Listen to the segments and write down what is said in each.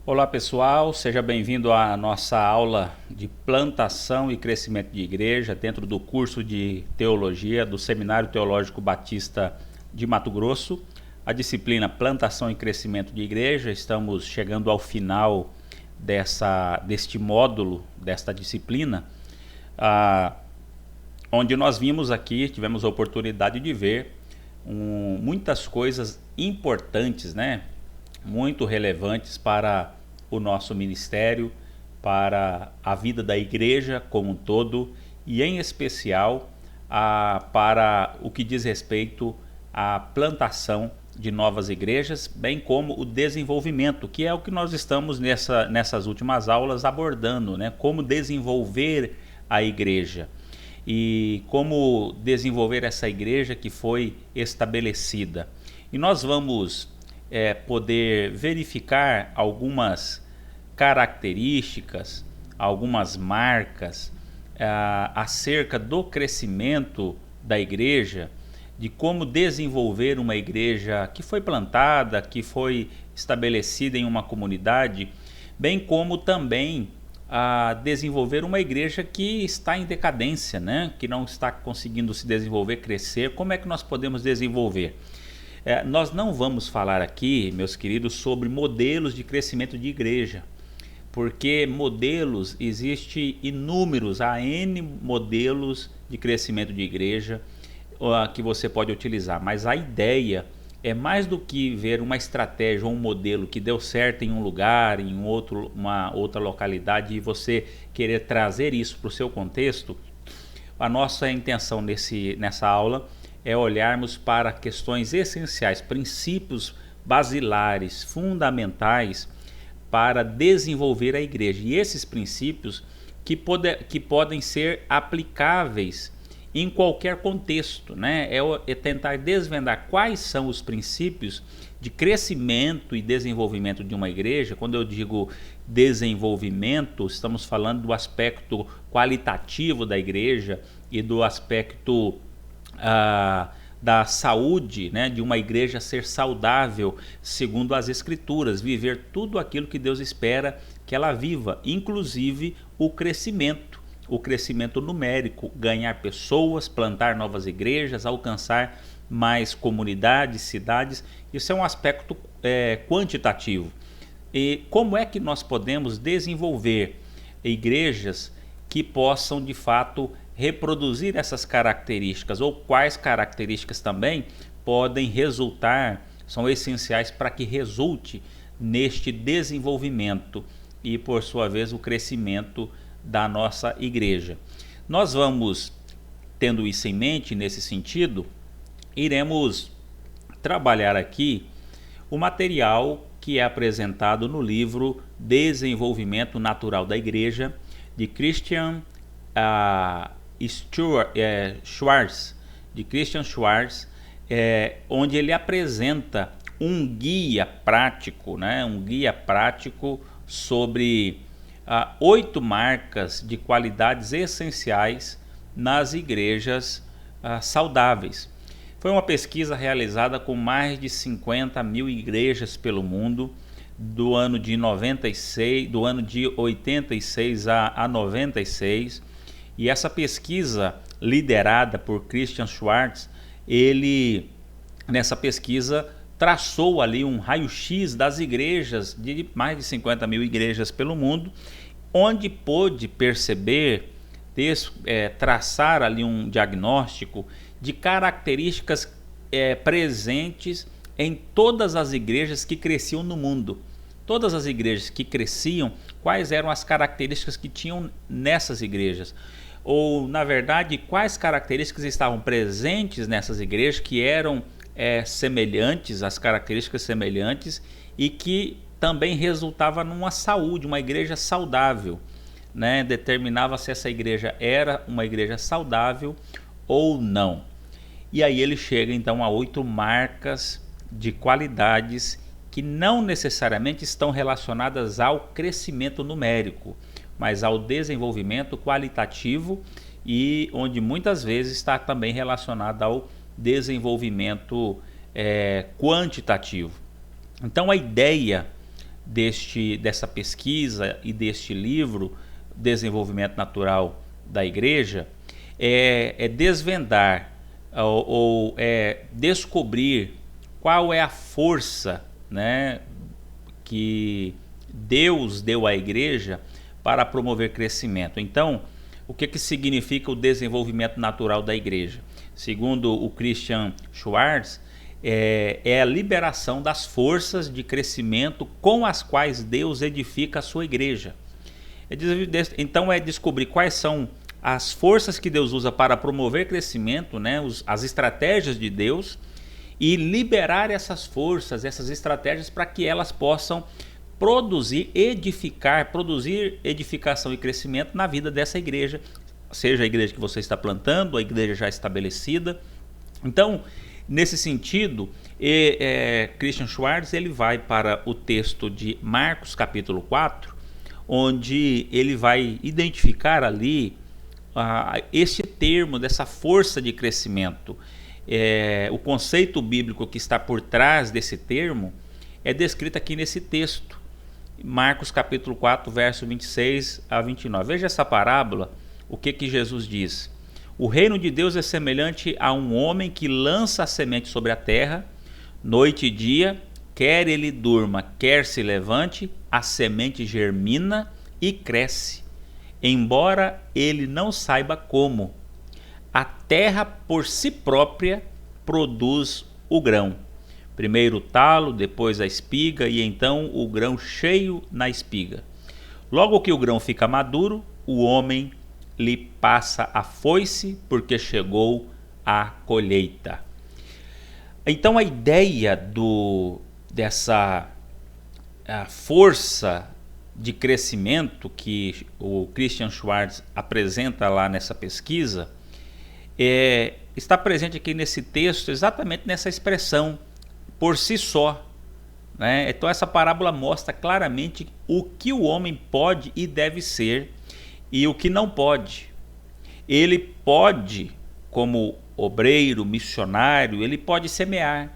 Olá pessoal, seja bem-vindo à nossa aula de plantação e crescimento de igreja dentro do curso de teologia do Seminário Teológico Batista de Mato Grosso, a disciplina Plantação e Crescimento de Igreja. Estamos chegando ao final deste módulo, desta disciplina, onde nós vimos aqui, tivemos a oportunidade de ver muitas coisas importantes, né? Muito relevantes para o nosso ministério, para a vida da igreja como um todo e em especial para o que diz respeito à plantação de novas igrejas, bem como o desenvolvimento, que é o que nós estamos nessas últimas aulas abordando, né? Como desenvolver a igreja e como desenvolver essa igreja que foi estabelecida. E nós vamos poder verificar algumas características, algumas marcas acerca do crescimento da igreja, de como desenvolver uma igreja que foi plantada, que foi estabelecida em uma comunidade, bem como também desenvolver uma igreja que está em decadência, né? Que não está conseguindo se desenvolver, crescer. Como é que nós podemos desenvolver? Nós não vamos falar aqui, meus queridos, sobre modelos de crescimento de igreja, porque modelos, existe inúmeros, há N modelos de crescimento de igreja que você pode utilizar, mas a ideia é mais do que ver uma estratégia ou um modelo que deu certo em um lugar, em uma outra localidade e você querer trazer isso para o seu contexto. A nossa intenção nessa aula é olharmos para questões essenciais, princípios basilares, fundamentais para desenvolver a igreja. E esses princípios que podem ser aplicáveis em qualquer contexto, né? É tentar desvendar quais são os princípios de crescimento e desenvolvimento de uma igreja. Quando eu digo desenvolvimento, estamos falando do aspecto qualitativo da igreja e do aspecto da saúde, né, de uma igreja ser saudável segundo as escrituras, viver tudo aquilo que Deus espera que ela viva, inclusive o crescimento numérico, ganhar pessoas, plantar novas igrejas, alcançar mais comunidades, cidades. Isso é um aspecto quantitativo. E como é que nós podemos desenvolver igrejas que possam de fato reproduzir essas características, ou quais características também podem resultar, são essenciais para que resulte neste desenvolvimento e, por sua vez, o crescimento da nossa igreja. Nós vamos, tendo isso em mente, nesse sentido, iremos trabalhar aqui o material que é apresentado no livro Desenvolvimento Natural da Igreja, de Christian Schwartz, onde ele apresenta um guia prático, né? Um guia prático sobre 8 marcas de qualidades essenciais nas igrejas saudáveis. Foi uma pesquisa realizada com mais de 50 mil igrejas pelo mundo, do ano de 86 a 96, e essa pesquisa liderada por Christian Schwartz, ele nessa pesquisa traçou ali um raio-x das igrejas, de mais de 50 mil igrejas pelo mundo, onde pôde perceber, traçar ali um diagnóstico de características presentes em todas as igrejas que cresciam no mundo. Todas as igrejas que cresciam, quais eram as características que tinham nessas igrejas? Ou, na verdade, quais características estavam presentes nessas igrejas que eram semelhantes, as características semelhantes, e que também resultava numa saúde, uma igreja saudável, né? Determinava se essa igreja era uma igreja saudável ou não. E aí ele chega então a 8 marcas de qualidades que não necessariamente estão relacionadas ao crescimento numérico, mas ao desenvolvimento qualitativo, e onde muitas vezes está também relacionado ao desenvolvimento quantitativo. Então a ideia dessa pesquisa e deste livro, Desenvolvimento Natural da Igreja, é desvendar ou descobrir qual é a força, né, que Deus deu à igreja para promover crescimento. Então, o que significa o desenvolvimento natural da igreja? Segundo o Christian Schwarz, é a liberação das forças de crescimento com as quais Deus edifica a sua igreja. Então é descobrir quais são as forças que Deus usa para promover crescimento, né, as estratégias de Deus, e liberar essas forças, essas estratégias, para que elas possam produzir edificação e crescimento na vida dessa igreja, seja a igreja que você está plantando, a igreja já estabelecida. Então, nesse sentido, Christian Schwarz ele vai para o texto de Marcos capítulo 4, onde ele vai identificar ali esse termo dessa força de crescimento. O conceito bíblico que está por trás desse termo é descrito aqui nesse texto, Marcos capítulo 4, verso 26 a 29. Veja essa parábola, o que Jesus diz. O reino de Deus é semelhante a um homem que lança a semente sobre a terra, noite e dia, quer ele durma, quer se levante, a semente germina e cresce, embora ele não saiba como. A terra por si própria produz o grão. Primeiro o talo, depois a espiga e então o grão cheio na espiga. Logo que o grão fica maduro, o homem lhe passa a foice, porque chegou a colheita. Então a ideia dessa força de crescimento que o Christian Schwarz apresenta lá nessa pesquisa está presente aqui nesse texto, exatamente nessa expressão, por si só, né? Então essa parábola mostra claramente o que o homem pode e deve ser e o que não pode. Ele pode, como obreiro, missionário, ele pode semear,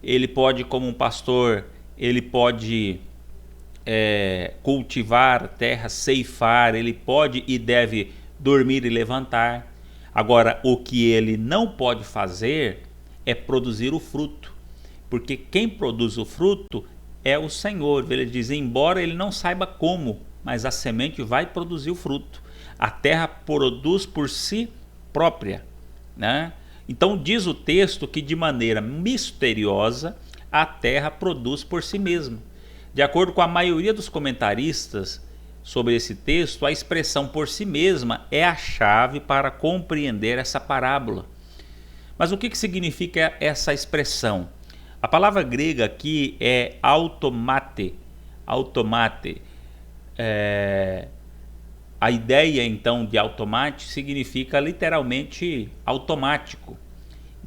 ele pode, como um pastor, ele pode cultivar a terra, ceifar, ele pode e deve dormir e levantar. Agora, o que ele não pode fazer é produzir o fruto, porque quem produz o fruto é o Senhor. Ele diz, embora ele não saiba como, mas a semente vai produzir o fruto. A terra produz por si própria, né? Então diz o texto que de maneira misteriosa a terra produz por si mesma. De acordo com a maioria dos comentaristas sobre esse texto, a expressão por si mesma é a chave para compreender essa parábola. Mas o que significa essa expressão? A palavra grega aqui é automate. A ideia então de automate significa literalmente automático.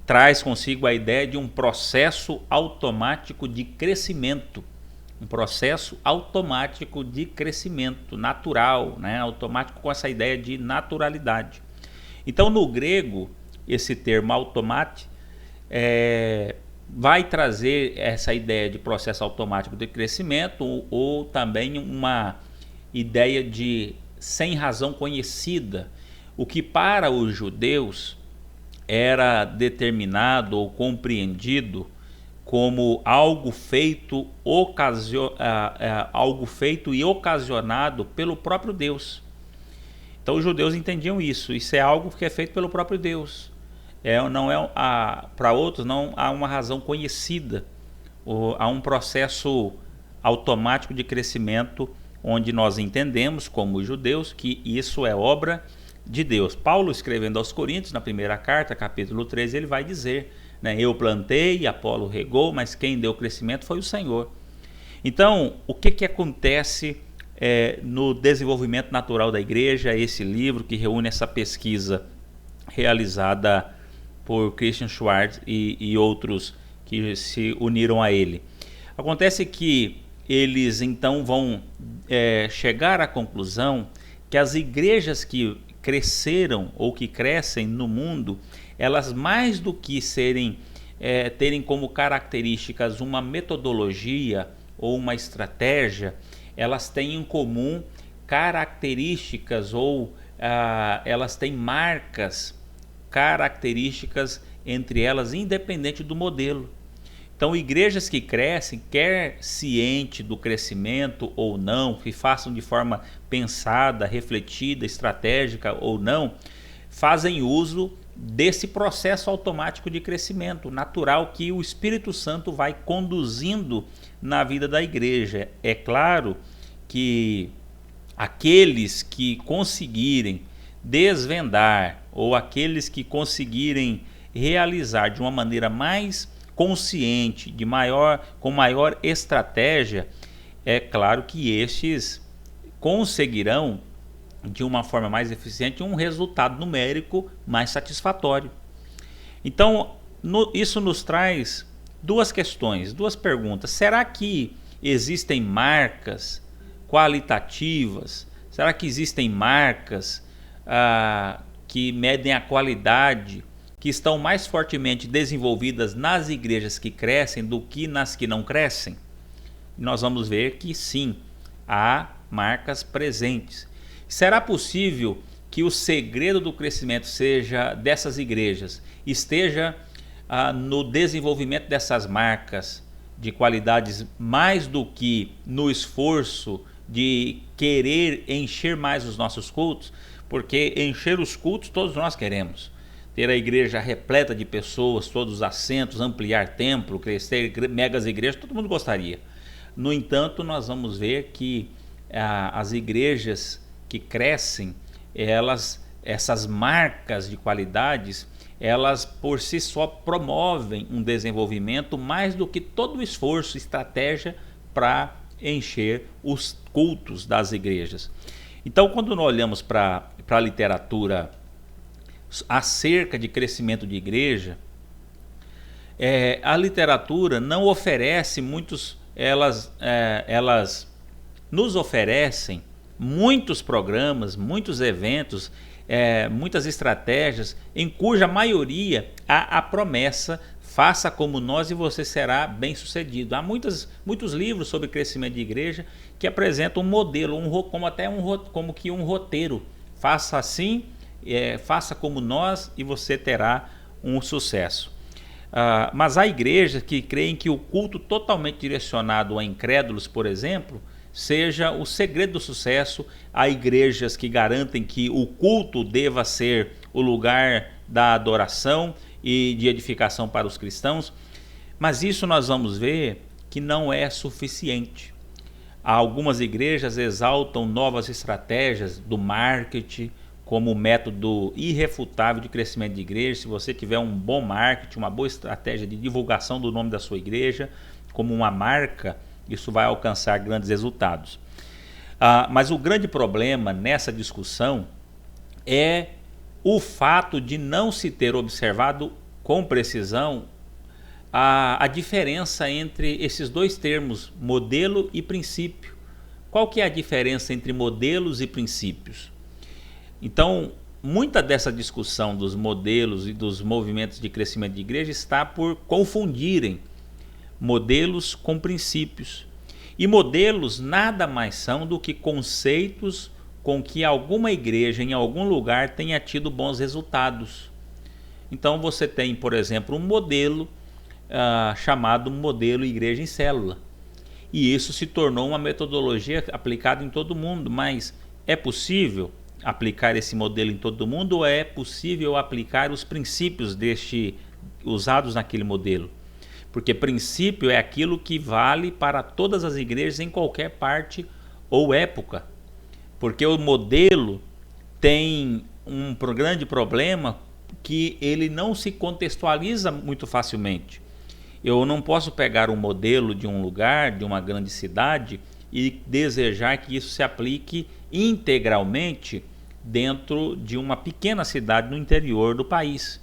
Traz consigo a ideia de um processo automático de crescimento. Um processo automático de crescimento natural, né? Automático com essa ideia de naturalidade. Então no grego, esse termo automate vai trazer essa ideia de processo automático de crescimento ou também uma ideia de sem razão conhecida, o que para os judeus era determinado ou compreendido como algo feito e ocasionado pelo próprio Deus. Então os judeus entendiam isso é algo que é feito pelo próprio Deus. Para outros não há uma razão conhecida, há um processo automático de crescimento onde nós entendemos, como os judeus, que isso é obra de Deus. Paulo, escrevendo aos Coríntios, na primeira carta, capítulo 13, ele vai dizer, né, eu plantei, Apolo regou, mas quem deu crescimento foi o Senhor. Então, o que acontece no desenvolvimento natural da igreja, esse livro que reúne essa pesquisa realizada por Christian Schwarz e outros que se uniram a ele? Acontece que eles então vão chegar à conclusão que as igrejas que cresceram ou que crescem no mundo, elas mais do que terem como características uma metodologia ou uma estratégia, elas têm em comum características ou elas têm marcas características entre elas, independente do modelo. Então, igrejas que crescem, quer ciente do crescimento ou não, que façam de forma pensada, refletida, estratégica ou não, fazem uso desse processo automático de crescimento natural que o Espírito Santo vai conduzindo na vida da igreja. É claro que aqueles que conseguirem desvendar ou aqueles que conseguirem realizar de uma maneira mais consciente, com maior estratégia, é claro que estes conseguirão de uma forma mais eficiente um resultado numérico mais satisfatório. Então, isso nos traz duas questões, duas perguntas. Será que existem marcas qualitativas? Será que existem marcas que medem a qualidade, que estão mais fortemente desenvolvidas nas igrejas que crescem do que nas que não crescem? Nós vamos ver que sim, há marcas presentes. Será possível que o segredo do crescimento dessas igrejas esteja no desenvolvimento dessas marcas de qualidades mais do que no esforço de querer encher mais os nossos cultos? Porque encher os cultos todos nós queremos. Ter a igreja repleta de pessoas, todos os assentos, ampliar templo, crescer megas igrejas, todo mundo gostaria. No entanto, nós vamos ver que as igrejas que crescem, essas marcas de qualidades, elas por si só promovem um desenvolvimento mais do que todo o esforço, estratégia para encher os cultos das igrejas. Então, quando nós olhamos para a literatura acerca de crescimento de igreja, a literatura não oferece elas nos oferecem muitos programas, muitos eventos, muitas estratégias, em cuja maioria há a promessa: faça como nós e você será bem sucedido. Há muitos livros sobre crescimento de igreja que apresentam um modelo, como que um roteiro. Faça assim, faça como nós e você terá um sucesso. Mas há igrejas que creem que o culto totalmente direcionado a incrédulos, por exemplo, seja o segredo do sucesso. Há igrejas que garantem que o culto deva ser o lugar da adoração e de edificação para os cristãos, mas isso nós vamos ver que não é suficiente. Algumas igrejas exaltam novas estratégias do marketing como método irrefutável de crescimento de igreja. Se você tiver um bom marketing, uma boa estratégia de divulgação do nome da sua igreja como uma marca, isso vai alcançar grandes resultados. Mas o grande problema nessa discussão é o fato de não se ter observado com precisão a diferença entre esses dois termos, modelo e princípio. Qual que é a diferença entre modelos e princípios? Então, muita dessa discussão dos modelos e dos movimentos de crescimento de igreja está por confundirem modelos com princípios. E modelos nada mais são do que conceitos com que alguma igreja em algum lugar tenha tido bons resultados. Então você tem, por exemplo, um modelo chamado modelo igreja em célula. E isso se tornou uma metodologia aplicada em todo mundo. Mas é possível aplicar esse modelo em todo mundo, ou é possível aplicar os princípios usados naquele modelo? Porque princípio é aquilo que vale para todas as igrejas em qualquer parte ou época. Porque o modelo tem um grande problema, que ele não se contextualiza muito facilmente. Eu não posso pegar um modelo de um lugar, de uma grande cidade, e desejar que isso se aplique integralmente dentro de uma pequena cidade no interior do país.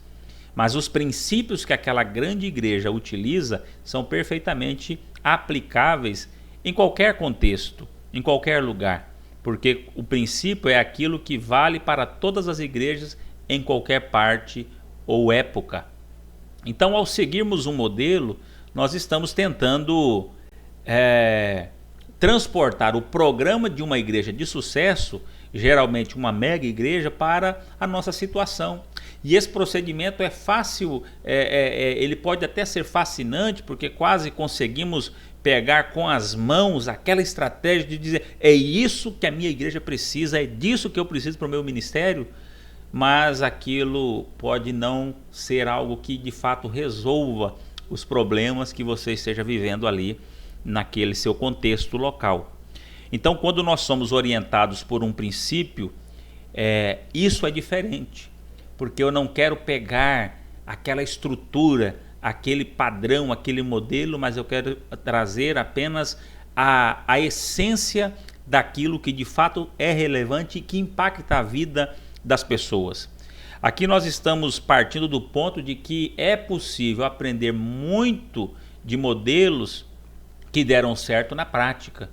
Mas os princípios que aquela grande igreja utiliza são perfeitamente aplicáveis em qualquer contexto, em qualquer lugar, porque o princípio é aquilo que vale para todas as igrejas em qualquer parte ou época. Então, ao seguirmos um modelo, nós estamos tentando transportar o programa de uma igreja de sucesso, geralmente uma mega igreja, para a nossa situação. E esse procedimento é fácil, ele pode até ser fascinante, porque quase conseguimos pegar com as mãos aquela estratégia de dizer: é isso que a minha igreja precisa, é disso que eu preciso para o meu ministério. Mas aquilo pode não ser algo que de fato resolva os problemas que você esteja vivendo ali naquele seu contexto local. Então, quando nós somos orientados por um princípio, isso é diferente, porque eu não quero pegar aquela estrutura, aquele padrão, aquele modelo, mas eu quero trazer apenas a essência daquilo que de fato é relevante e que impacta a vida das pessoas. Aqui nós estamos partindo do ponto de que é possível aprender muito de modelos que deram certo na prática.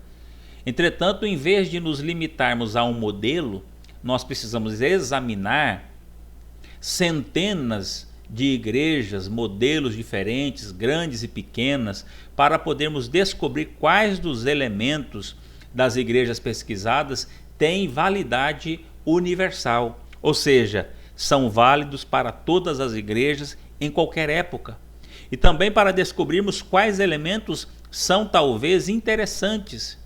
Entretanto, em vez de nos limitarmos a um modelo, nós precisamos examinar centenas de igrejas, modelos diferentes, grandes e pequenas, para podermos descobrir quais dos elementos das igrejas pesquisadas têm validade universal, ou seja, são válidos para todas as igrejas em qualquer época. E também para descobrirmos quais elementos são talvez interessantes.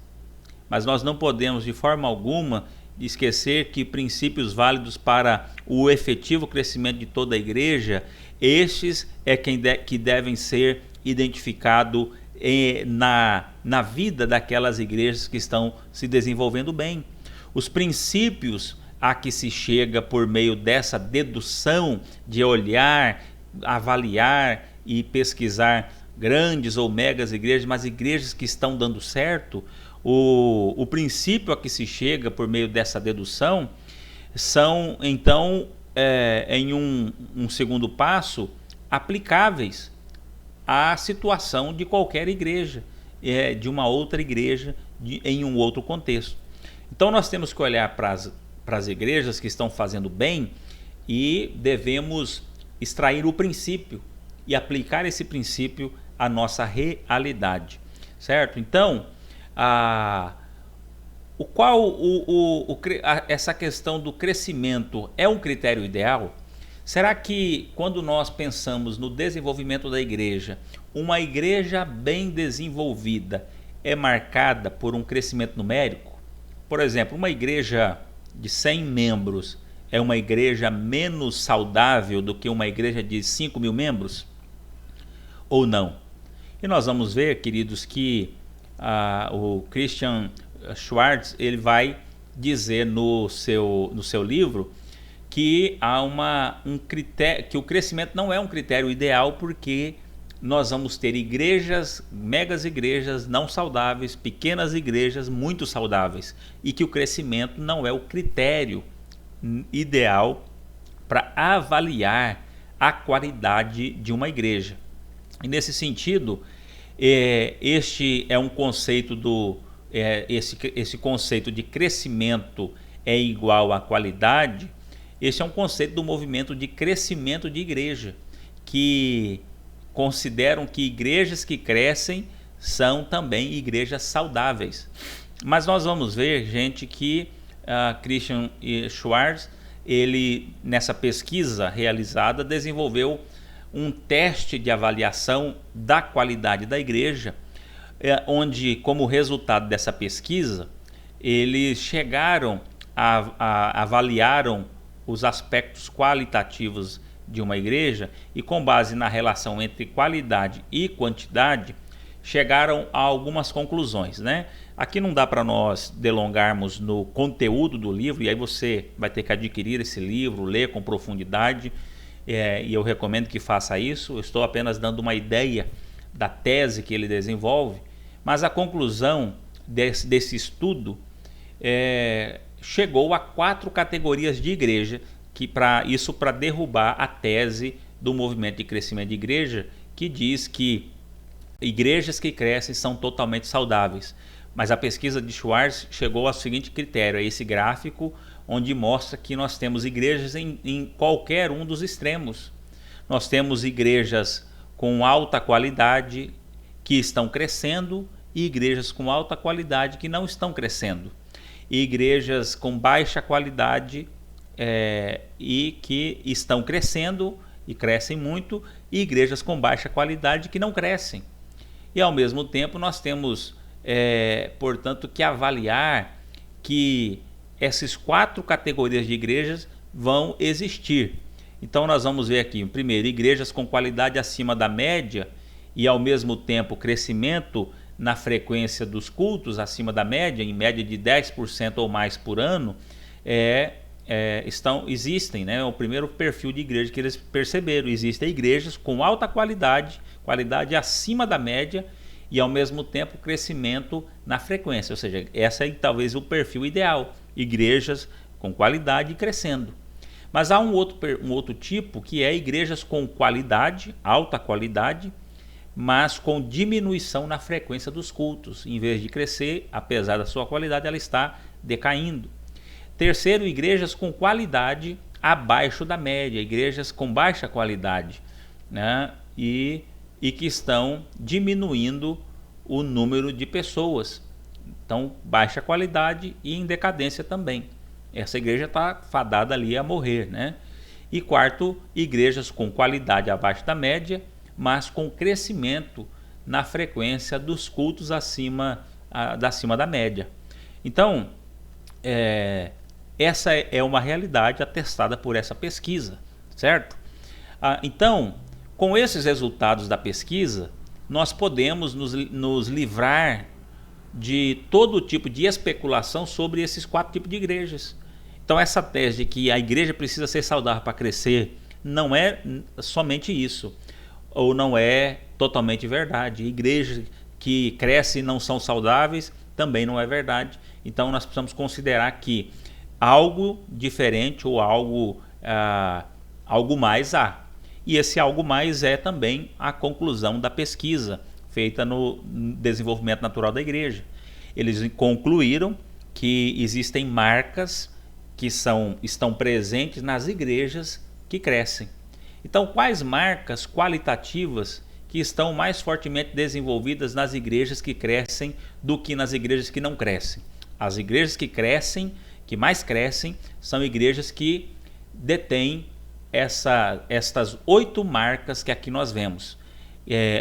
Mas nós não podemos de forma alguma esquecer que princípios válidos para o efetivo crescimento de toda a igreja, estes que devem ser identificados na vida daquelas igrejas que estão se desenvolvendo bem. Os princípios a que se chega por meio dessa dedução de olhar, avaliar e pesquisar grandes ou megas igrejas, mas igrejas que estão dando certo, o princípio a que se chega por meio dessa dedução são, então, em um segundo passo, aplicáveis à situação de qualquer igreja, de uma outra igreja, em um outro contexto. Então nós temos que olhar para as igrejas que estão fazendo bem e devemos extrair o princípio e aplicar esse princípio à nossa realidade, certo? Então, essa questão do crescimento é um critério ideal? Será que quando nós pensamos no desenvolvimento da igreja, uma igreja bem desenvolvida é marcada por um crescimento numérico? Por exemplo, uma igreja de 100 membros é uma igreja menos saudável do que uma igreja de 5.000 membros? Ou não? E nós vamos ver, queridos, que o Christian Schwartz ele vai dizer no seu livro que há um critério, que o crescimento não é um critério ideal, porque nós vamos ter igrejas, megas igrejas não saudáveis, pequenas igrejas muito saudáveis, e que o crescimento não é o critério ideal para avaliar a qualidade de uma igreja. E nesse sentido, este é um conceito esse conceito de crescimento é igual à qualidade. Esse é um conceito do movimento de crescimento de igreja, que consideram que igrejas que crescem são também igrejas saudáveis. Mas nós vamos ver, gente, que Christian Schwartz, ele, nessa pesquisa realizada, desenvolveu um teste de avaliação da qualidade da igreja, onde, como resultado dessa pesquisa, eles chegaram avaliaram os aspectos qualitativos de uma igreja e, com base na relação entre qualidade e quantidade, chegaram a algumas conclusões, né? Aqui não dá para nós delongarmos no conteúdo do livro, e aí você vai ter que adquirir esse livro, ler com profundidade, e eu recomendo que faça isso. Eu estou apenas dando uma ideia da tese que ele desenvolve, mas a conclusão desse estudo chegou a 4 categorias de igreja, para derrubar a tese do movimento de crescimento de igreja, que diz que igrejas que crescem são totalmente saudáveis. Mas a pesquisa de Schwartz chegou ao seguinte critério, esse gráfico, onde mostra que nós temos igrejas em qualquer um dos extremos. Nós temos igrejas com alta qualidade que estão crescendo e igrejas com alta qualidade que não estão crescendo, e igrejas com baixa qualidade e que estão crescendo e crescem muito, e igrejas com baixa qualidade que não crescem. E ao mesmo tempo nós temos, portanto, que avaliar que essas 4 categorias de igrejas vão existir. Então nós vamos ver aqui, primeiro, igrejas com qualidade acima da média e ao mesmo tempo crescimento na frequência dos cultos acima da média, em média de 10% ou mais por ano, existem, né? O primeiro perfil de igreja que eles perceberam, existem igrejas com alta qualidade, qualidade acima da média e ao mesmo tempo crescimento na frequência, ou seja, essa é talvez o perfil ideal, igrejas com qualidade e crescendo. Mas há um outro tipo que é igrejas com qualidade, alta qualidade, mas com diminuição na frequência dos cultos. Em vez de crescer, apesar da sua qualidade, ela está decaindo. Terceiro, igrejas com qualidade abaixo da média, igrejas com baixa qualidade, né? E que estão diminuindo o número de pessoas. Então, baixa qualidade e em decadência também. Essa igreja está fadada ali a morrer, né? E quarto, igrejas com qualidade abaixo da média, mas com crescimento na frequência dos cultos acima da média. Então, essa é uma realidade atestada por essa pesquisa, certo? Então, com esses resultados da pesquisa, nós podemos nos livrar de todo tipo de especulação sobre esses 4 tipos de igrejas. Então essa tese de que a igreja precisa ser saudável para crescer não é somente isso, ou não é totalmente verdade. Igrejas que crescem e não são saudáveis também não é verdade. Então nós precisamos considerar que algo diferente ou algo mais há. E esse algo mais é também a conclusão da pesquisa feita no desenvolvimento natural da igreja. Eles concluíram que existem marcas que estão presentes nas igrejas que crescem. Então, quais marcas qualitativas que estão mais fortemente desenvolvidas nas igrejas que crescem do que nas igrejas que não crescem? As igrejas que crescem, que mais crescem, são igrejas que detêm estas 8 marcas que aqui nós vemos.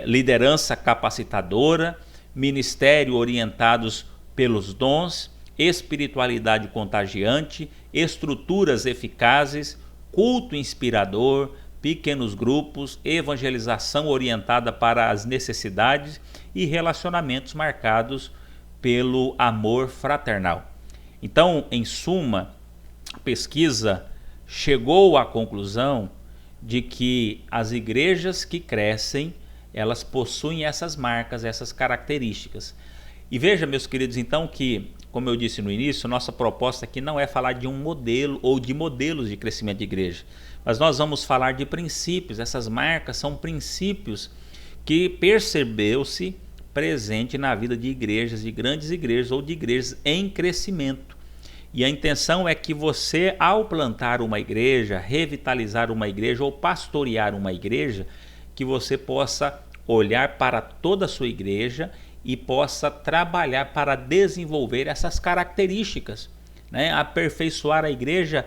Liderança capacitadora, ministério orientados pelos dons, espiritualidade contagiante, estruturas eficazes, culto inspirador, pequenos grupos, evangelização orientada para as necessidades e relacionamentos marcados pelo amor fraternal. Então, em suma, a pesquisa chegou à conclusão de que as igrejas que crescem, elas possuem essas marcas, essas características. E veja, meus queridos, então que, como eu disse no início, nossa proposta aqui não é falar de um modelo ou de modelos de crescimento de igreja, mas nós vamos falar de princípios. Essas marcas são princípios que percebeu-se presente na vida de igrejas, de grandes igrejas ou de igrejas em crescimento. E a intenção é que você, ao plantar uma igreja, revitalizar uma igreja ou pastorear uma igreja, que você possa olhar para toda a sua igreja e possa trabalhar para desenvolver essas características, né? Aperfeiçoar a igreja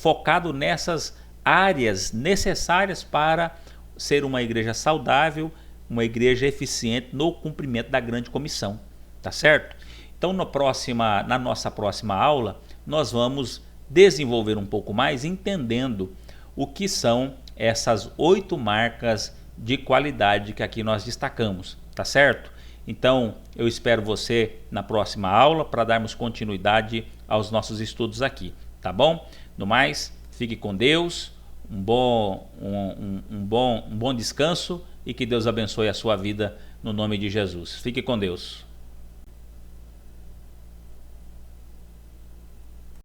focado nessas áreas necessárias para ser uma igreja saudável, uma igreja eficiente no cumprimento da grande comissão, tá certo? Então na nossa próxima aula nós vamos desenvolver um pouco mais entendendo o que são essas 8 marcas de qualidade que aqui nós destacamos, tá certo? Então eu espero você na próxima aula para darmos continuidade aos nossos estudos aqui, tá bom? No mais, fique com Deus, um bom descanso e que Deus abençoe a sua vida no nome de Jesus. Fique com Deus.